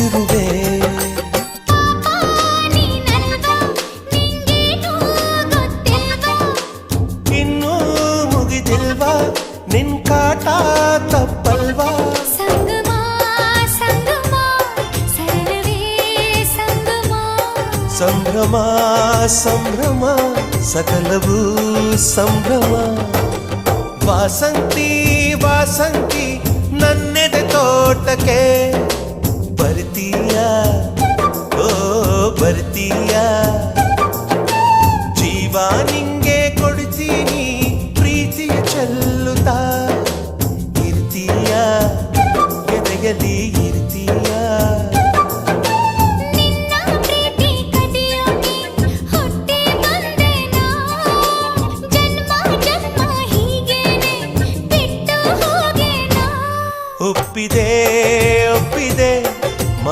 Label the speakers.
Speaker 1: ಇರುವೆ. ಇನ್ನೂ ಮುಗಿದಿಲ್ವಾ ನಿನ್ ಕಾಟ ತಪ್ಪಲ್ವಾ.
Speaker 2: ಸಂಗಮ ಸಂಗಮ ಸರಳವೇ ಸಂಗಮ.
Speaker 1: ಸಂಭ್ರಮ ಸಂಭ್ರಮ ಸಕಲವೂ ಸಂಭ್ರಮ. ವಾಸಂತಿ ವಾಸಂತಿ ನನ್ನೆದೆ ತೋಟಕ್ಕೆ ಬರ್ತೀಯ.